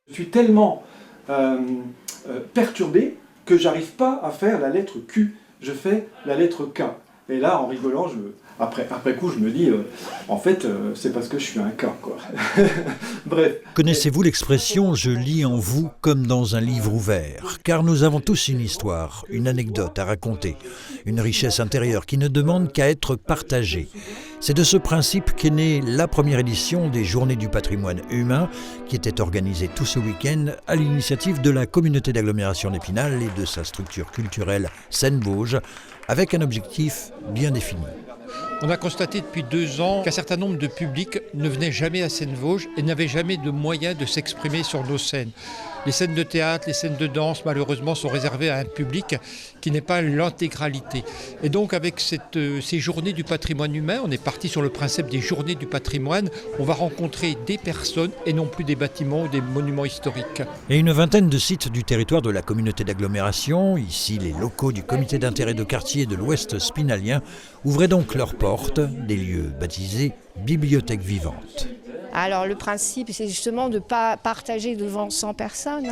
Je suis tellement perturbé que j'arrive pas à faire la lettre Q, je fais la lettre K. Et là, en rigolant, après coup, je me dis, en fait, c'est parce que je suis un K, quoi. Bref. Connaissez-vous l'expression « je lis en vous comme dans un livre ouvert » ? Car nous avons tous une histoire, une anecdote à raconter, une richesse intérieure qui ne demande qu'à être partagée. C'est de ce principe qu'est née la première édition des Journées du patrimoine humain, qui était organisée tout ce week-end à l'initiative de la communauté d'agglomération d'Épinal et de sa structure culturelle Seine-Vosges, avec un objectif bien défini. On a constaté depuis 2 ans qu'un certain nombre de publics ne venaient jamais à Seine-Vosges et n'avaient jamais de moyens de s'exprimer sur nos scènes. Les scènes de théâtre, les scènes de danse, malheureusement, sont réservées à un public qui n'est pas l'intégralité. Et donc, avec ces journées du patrimoine humain, on est parti sur le principe des journées du patrimoine. On va rencontrer des personnes et non plus des bâtiments ou des monuments historiques. Et une vingtaine de sites du territoire de la communauté d'agglomération, ici les locaux du comité d'intérêt de quartier de l'Ouest spinalien, ouvraient donc leurs portes, des lieux baptisés bibliothèques vivantes. Alors le principe, c'est justement de ne pas partager devant 100 personnes,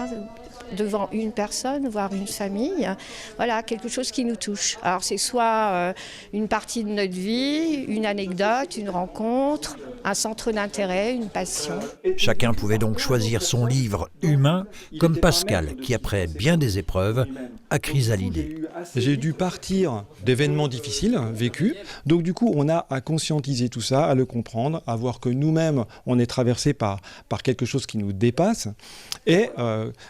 devant une personne, voire une famille. Voilà, quelque chose qui nous touche. Alors c'est soit une partie de notre vie, une anecdote, une rencontre, un centre d'intérêt, une passion. Chacun pouvait donc choisir son livre humain, comme Pascal, qui après bien des épreuves, a chrysalidé. J'ai dû partir d'événements difficiles vécus, donc du coup on a à conscientiser tout ça, à le comprendre, à voir que nous-mêmes on est traversé par quelque chose qui nous dépasse, et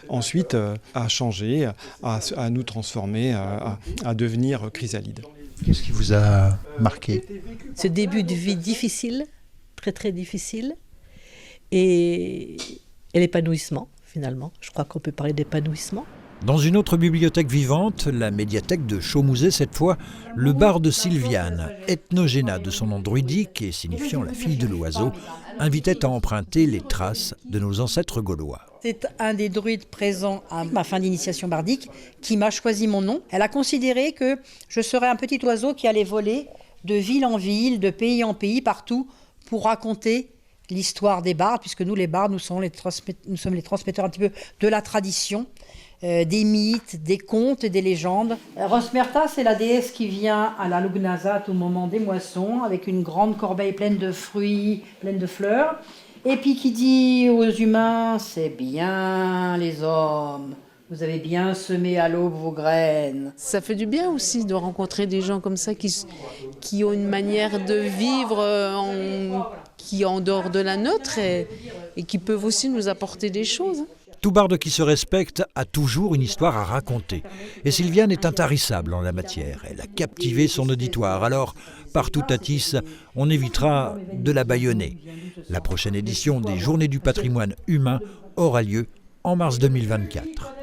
ensuite à changer, à nous transformer, à devenir chrysalide. Qu'est-ce qui vous a marqué ? Ce début de vie difficile, très très difficile, et l'épanouissement finalement. Je crois qu'on peut parler d'épanouissement. Dans une autre bibliothèque vivante, la médiathèque de Chaumouzet cette fois, le bar de Sylviane, ethnogéna de son nom druidique et signifiant la fille de l'oiseau, invitait à emprunter les traces de nos ancêtres gaulois. C'est un des druides présents à ma fin d'initiation bardique qui m'a choisi mon nom. Elle a considéré que je serais un petit oiseau qui allait voler de ville en ville, de pays en pays, partout, pour raconter l'histoire des bardes, puisque nous, les bardes, nous sommes les transmetteurs un petit peu de la tradition, des mythes, des contes et des légendes. Rosmerta, c'est la déesse qui vient à la Lugnasat au moment des moissons, avec une grande corbeille pleine de fruits, pleine de fleurs. Et puis qui dit aux humains, c'est bien les hommes, vous avez bien semé à l'aube vos graines. Ça fait du bien aussi de rencontrer des gens comme ça qui ont une manière de vivre qui est en dehors de la nôtre et qui peuvent aussi nous apporter des choses. Tout barde qui se respecte a toujours une histoire à raconter. Et Sylviane est intarissable en la matière. Elle a captivé son auditoire. Alors, partout à Tisse, on évitera de la bâillonner. La prochaine édition des Journées du patrimoine humain aura lieu en mars 2024.